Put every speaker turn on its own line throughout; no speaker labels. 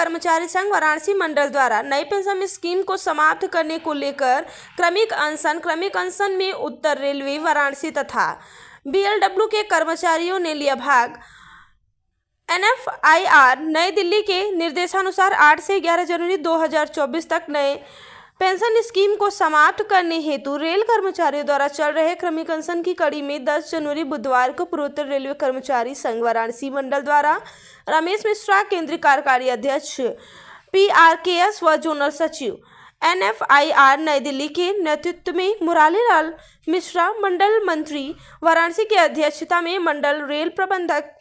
कर्मचारी संघ वाराणसी मंडल द्वारा नई पेंशन स्कीम को समाप्त करने को लेकर क्रमिक अनशन में उत्तर रेलवे वाराणसी तथा बीएलडब्ल्यू के कर्मचारियों ने लिया भाग। NFIR नई दिल्ली के निर्देशानुसार 8 से 11 जनवरी 2024 तक नए पेंशन स्कीम को समाप्त करने हेतु रेल कर्मचारियों द्वारा चल रहे क्रमिक अनशन की कड़ी में 10 जनवरी बुधवार को पूर्वोत्तर रेलवे कर्मचारी संघ वाराणसी मंडल द्वारा रमेश मिश्रा केंद्रीय कार्यकारी अध्यक्ष PRKS व जोनल सचिव NFIR नई दिल्ली के नेतृत्व में मुरारी लाल मिश्रा मंडल मंत्री वाराणसी की अध्यक्षता में मंडल रेल प्रबंधक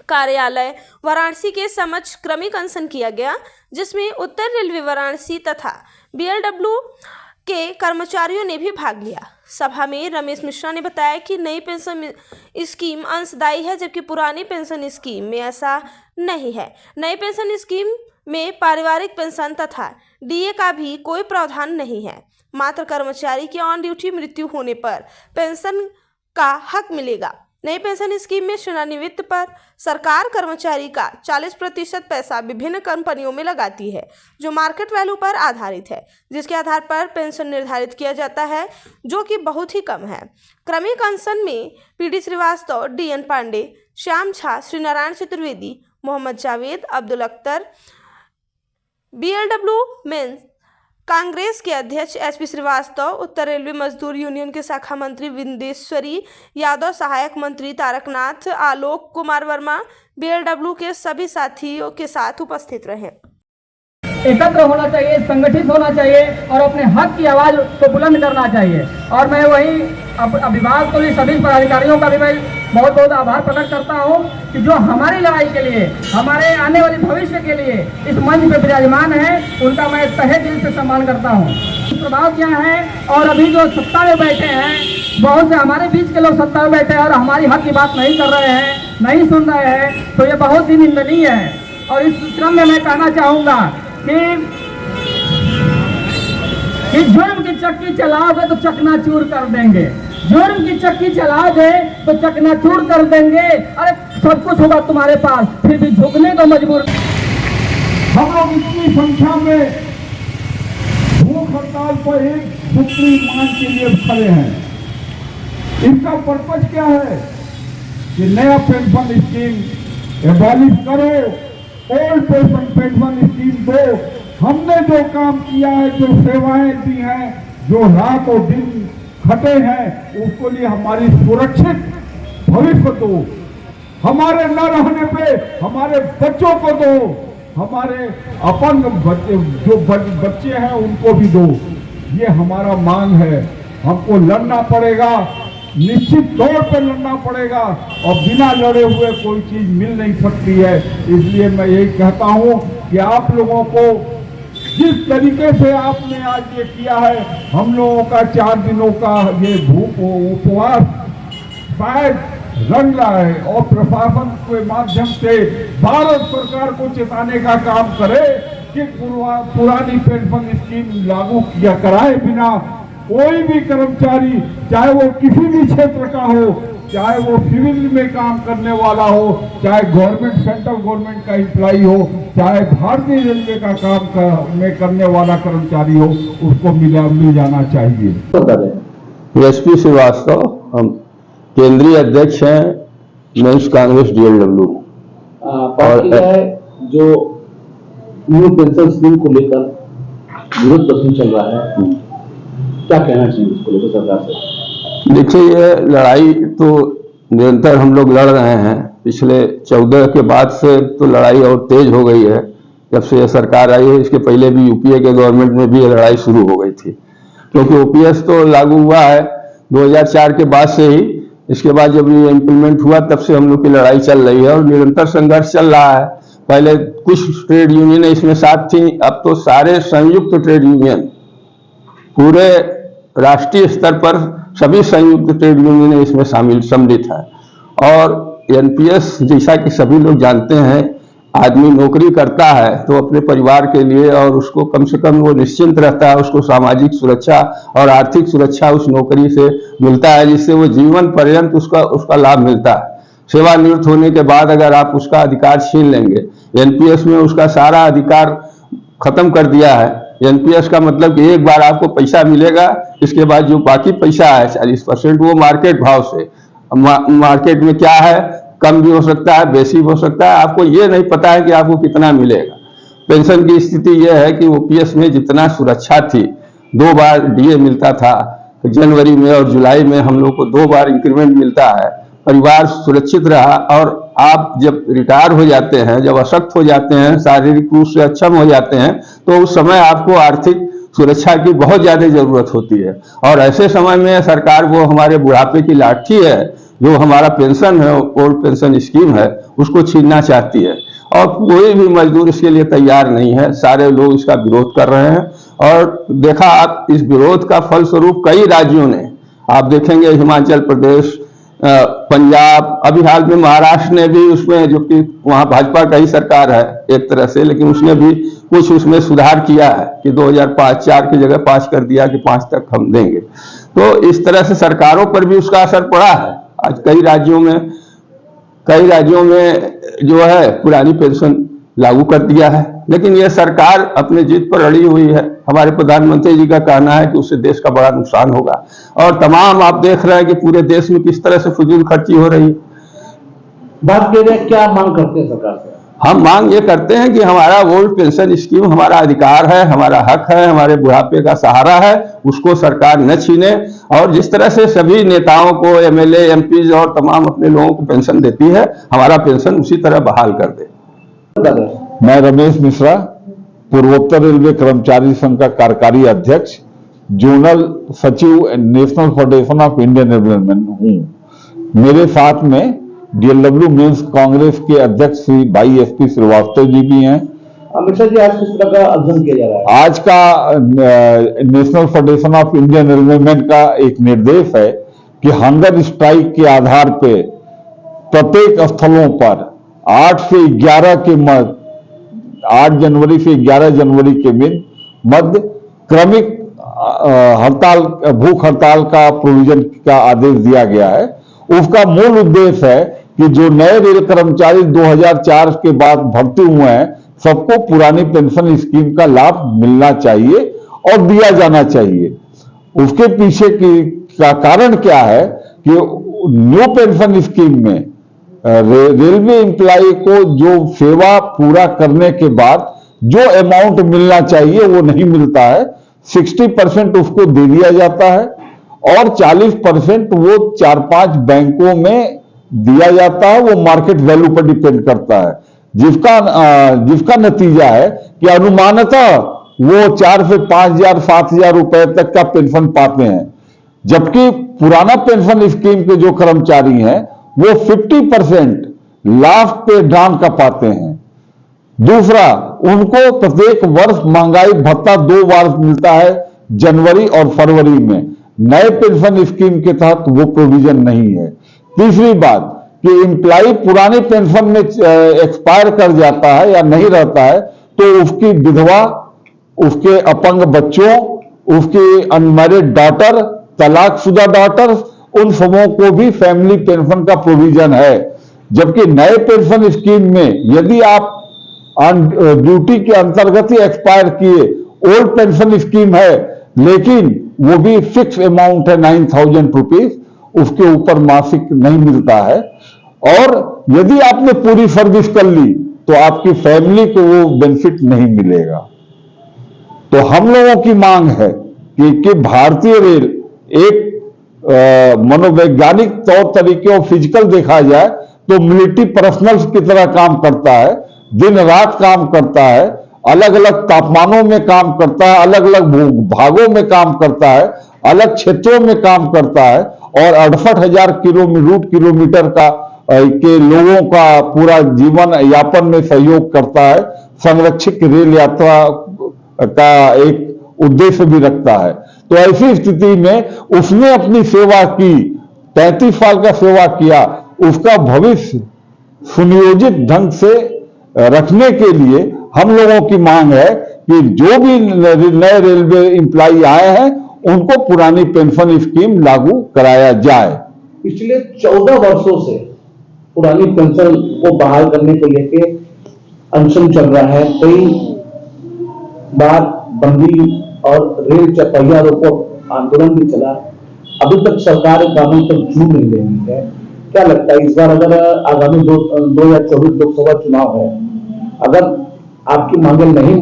कार्यालय वाराणसी के समक्ष क्रमिक अनशन किया गया, जिसमें उत्तर रेलवे वाराणसी तथा BLW के कर्मचारियों ने भी भाग लिया। सभा में रमेश मिश्रा ने बताया कि नई पेंशन स्कीम अंशदायी है, जबकि पुरानी पेंशन स्कीम में ऐसा नहीं है। नई पेंशन स्कीम में पारिवारिक पेंशन तथा DA का भी कोई प्रावधान नहीं है। मात्र कर्मचारी की ऑन ड्यूटी मृत्यु होने पर पेंशन का हक मिलेगा। नई पेंशन स्कीम में सेवानिवृत्ति पर सरकार कर्मचारी का 40% पैसा विभिन्न कंपनियों में लगाती है, जो मार्केट वैल्यू पर आधारित है, जिसके आधार पर पेंशन निर्धारित किया जाता है, जो कि बहुत ही कम है। क्रमिक अनशन में PD श्रीवास्तव, DN पांडे, Shyam Jha, Shri Narayan Chaturvedi, Mohammad Javed, Abdul Akhtar, BLW men's Congress के अध्यक्ष SP श्रीवास्तव, उत्तर रेलवे मजदूर यूनियन के शाखा मंत्री विंदेश्वरी यादव, सहायक मंत्री तारकनाथ, आलोक कुमार वर्मा, BLW के सभी साथियों के साथ उपस्थित रहे।
एकत्र होना चाहिए, संगठित होना चाहिए और अपने हक की आवाज को बुलंद करना चाहिए। और मैं वही अभिभावक को भी, सभी पदाधिकारियों का भी मैं बहुत बहुत आभार प्रकट करता हूं कि जो हमारी लड़ाई के लिए, हमारे आने वाले भविष्य के लिए इस मंच पे विराजमान है, उनका मैं तहे दिल से सम्मान करता हूं। प्रभाव क्या है, और अभी जो सत्ता में बैठे हैं, बहुत से हमारे बीच के लोग सत्ता में बैठे हैं और हमारी हक की बात नहीं कर रहे हैं, नहीं सुन रहे हैं, तो ये बहुत ही निंदनीय है। और इस क्रम में मैं कहना चाहूँगा कि जुर्म की चक्की चलाओगे तो चकनाचूर कर देंगे, जुर्म की चक्की चलाओगे तो चकनाचूर कर देंगे। अरे सब कुछ होगा तुम्हारे पास, फिर भी झुकने को मजबूर।
हम लोग इतनी संख्या में भूख हड़ताल पर एक सूत्री मांग के लिए खड़े हैं। इनका पर्पज क्या है कि नया पेंशन स्कीम एबॉलिश करो, ओल्ड पेंशन स्कीम दो। हमने जो काम किया है, जो सेवाएं दी हैं, जो रात और दिन खटे हैं, उसको लिए हमारी सुरक्षित भविष्य दो। हमारे न रहने पे हमारे बच्चों को दो, हमारे अपन जो बच्चे हैं उनको भी दो। ये हमारा मांग है। हमको लड़ना पड़ेगा, निश्चित तौर पर लड़ना पड़ेगा, और बिना लड़े हुए कोई चीज मिल नहीं सकती है। इसलिए मैं यही कहता हूं कि आप लोगों को जिस तरीके से आपने आज ये किया है, हम लोगों का 4 दिनों का ये भूख उपवास शायद रंग रहा है, और प्रशासन के माध्यम से भारत सरकार को चेताने का काम करे कि पुरानी पेंशन स्कीम लागू किया कराए बिना कोई भी कर्मचारी, चाहे वो किसी भी क्षेत्र का हो, चाहे वो सिविल में काम करने वाला हो, चाहे गवर्नमेंट, सेंट्रल गवर्नमेंट का एम्प्लॉई हो, चाहे भारतीय रेलवे का काम में करने वाला कर्मचारी हो, उसको मिल जाना चाहिए।
SP श्रीवास्तव, हम केंद्रीय अध्यक्ष हैं मेंस कांग्रेस DLW।
पार्टी है जो न्यू पेंशन स्कीम को लेकर विरोध प्रदर्शन चल रहा है, क्या कहना चाहिए इसको लेकर सरकार से?
देखिए, ये लड़ाई तो निरंतर हम लोग लड़ रहे हैं। पिछले 14 के बाद से तो लड़ाई और तेज हो गई है। जब से ये सरकार आई है, इसके पहले भी UPA के गवर्नमेंट में भी ये लड़ाई शुरू हो गई थी, क्योंकि OPS तो लागू हुआ है 2004 के बाद से ही। इसके बाद जब ये इम्प्लीमेंट हुआ, तब से हम लोग की लड़ाई चल रही है और निरंतर संघर्ष चल रहा है। पहले कुछ ट्रेड यूनियन इसमें साथ थी, अब तो सारे संयुक्त ट्रेड यूनियन, पूरे राष्ट्रीय स्तर पर सभी संयुक्त ट्रेड यूनियन इसमें सम्मिलित है। और NPS, जैसा कि सभी लोग जानते हैं, आदमी नौकरी करता है तो अपने परिवार के लिए, और उसको कम से कम वो निश्चिंत रहता है, उसको सामाजिक सुरक्षा और आर्थिक सुरक्षा उस नौकरी से मिलता है, जिससे वो जीवन पर्यंत उसका लाभ मिलता है। सेवानिवृत्त होने के बाद अगर आप उसका अधिकार छीन लेंगे, एनपीएस में उसका सारा अधिकार खत्म कर दिया है। एनपीएस का मतलब कि एक बार आपको पैसा मिलेगा, इसके बाद जो बाकी पैसा है 40% वो मार्केट भाव से, मार्केट में क्या है, कम भी हो सकता है, बेसी हो सकता है, आपको ये नहीं पता है कि आपको कितना मिलेगा। पेंशन की स्थिति यह है कि ओपीएस में जितना सुरक्षा थी, 2 बार डीए मिलता था, जनवरी में और जुलाई में हम लोग को 2 बार इंक्रीमेंट मिलता है, परिवार सुरक्षित रहा। और आप जब रिटायर हो जाते हैं, जब अशक्त हो जाते हैं, शारीरिक रूप से अक्षम हो जाते हैं, तो उस समय आपको आर्थिक सुरक्षा की बहुत ज्यादा जरूरत होती है। और ऐसे समय में सरकार वो हमारे बुढ़ापे की लाठी है, जो हमारा पेंशन है, ओल्ड पेंशन स्कीम है, उसको छीनना चाहती है। और कोई भी मजदूर इसके लिए तैयार नहीं है, सारे लोग इसका विरोध कर रहे हैं। और देखा आप, इस विरोध का फलस्वरूप कई राज्यों ने, आप देखेंगे हिमाचल प्रदेश, पंजाब, अभी हाल में महाराष्ट्र ने भी उसमें, जो कि वहाँ भाजपा का ही सरकार है एक तरह से, लेकिन उसने भी कुछ उसमें सुधार किया है कि 2005-4 की जगह 5 कर दिया कि 5 तक हम देंगे। तो इस तरह से सरकारों पर भी उसका असर पड़ा है। आज कई राज्यों में जो है पुरानी पेंशन लागू कर दिया है, लेकिन यह सरकार अपने जिद पर अड़ी हुई है। हमारे प्रधानमंत्री जी का कहना है कि उससे देश का बड़ा नुकसान होगा। और तमाम आप देख रहे हैं कि पूरे देश में किस तरह से फजूल खर्ची हो रही है।
बात करें, क्या मांग करते हैं सरकार से?
हम मांग ये करते हैं कि हमारा ओल्ड पेंशन स्कीम हमारा अधिकार है, हमारा हक है, हमारे बुढ़ापे का सहारा है, उसको सरकार न छीने। और जिस तरह से सभी नेताओं को, एमएलए, एमपी और तमाम अपने लोगों को पेंशन देती है, हमारा पेंशन उसी तरह बहाल कर दे।
मैं रमेश मिश्रा, पूर्वोत्तर रेलवे कर्मचारी संघ का कार्यकारी अध्यक्ष, जोनल सचिव national federation of Indian railwaymen हूं। मेरे साथ में डीएलडब्ल्यू मेंस कांग्रेस के अध्यक्ष श्री भाई एसपी श्रीवास्तव जी भी हैं।
मिश्रा जी, आज किस तरह का अध्ययन किया जा रहा है?
आज का national federation of Indian railwaymen का एक निर्देश है कि हंगर स्ट्राइक के आधार पे प्रत्येक स्थलों पर 8 से 11 के मध्य, 8 जनवरी से 11 जनवरी के मध्य क्रमिक हड़ताल, भूख हड़ताल का प्रोविजन का आदेश दिया गया है। उसका मूल उद्देश्य है कि जो नए रेल कर्मचारी 2004 के बाद भर्ती हुए हैं, सबको पुरानी पेंशन स्कीम का लाभ मिलना चाहिए और दिया जाना चाहिए। उसके पीछे का कारण क्या है कि न्यू पेंशन स्कीम में रेलवे एम्प्लॉय को जो सेवा पूरा करने के बाद जो अमाउंट मिलना चाहिए वो नहीं मिलता है। 60% उसको दे दिया जाता है और 40% वो 4-5 बैंकों में दिया जाता है। वो मार्केट वैल्यू पर डिपेंड करता है, जिसका नतीजा है कि अनुमानतः वो 4 से 5,000 7,000 रुपए तक का पेंशन पाते हैं, जबकि पुराना पेंशन स्कीम के जो कर्मचारी हैं वो 50% लास्ट पे ड्रान का पाते हैं। दूसरा, उनको प्रत्येक वर्ष महंगाई भत्ता 2 बार मिलता है, जनवरी और फरवरी में। नए पेंशन स्कीम के तहत वो प्रोविजन नहीं है। तीसरी बात कि एम्प्लॉय पुरानी पेंशन में एक्सपायर कर जाता है या नहीं रहता है, तो उसकी विधवा, उसके अपंग बच्चों, उसकी अनमैरिड डॉटर, तलाकशुदा डॉटर, उन सबों को भी फैमिली पेंशन का प्रोविजन है। जबकि नए पेंशन स्कीम में यदि आप ड्यूटी के अंतर्गत ही एक्सपायर किए, ओल्ड पेंशन स्कीम है लेकिन वो भी फिक्स अमाउंट है 9,000 रुपीज, उसके ऊपर मासिक नहीं मिलता है। और यदि आपने पूरी सर्विस कर ली तो आपकी फैमिली को वो बेनिफिट नहीं मिलेगा। तो हम लोगों की मांग है कि भारतीय रेल एक मनोवैज्ञानिक तौर तरीके और फिजिकल देखा जाए तो मिलिट्री पर्सनल्स की तरह काम करता है, दिन रात काम करता है, अलग अलग तापमानों में काम करता है, अलग अलग भागों में काम करता है, अलग क्षेत्रों में काम करता है और 68,000 रूट किलोमीटर का के लोगों का पूरा जीवन यापन में सहयोग करता है। संरक्षित रेल यात्रा का एक उद्देश्य भी रखता है। तो ऐसी स्थिति में उसने अपनी सेवा की, 33 साल का सेवा किया, उसका भविष्य सुनियोजित ढंग से रखने के लिए हम लोगों की मांग है कि जो भी नए रेलवे एम्प्लॉय आए हैं उनको पुरानी पेंशन स्कीम लागू कराया जाए।
पिछले 14 वर्षों से पुरानी पेंशन को बहाल करने को लेके अनशन चल रहा है। कई बार बंदी और रेल चपहिया रोको आंदोलन भी चला, अभी तक सरकार कानून पर जू नहीं रही है। क्या लगता है इस बार अगर आगामी 2024 लोकसभा चुनाव है, अगर आपकी मांगे नहीं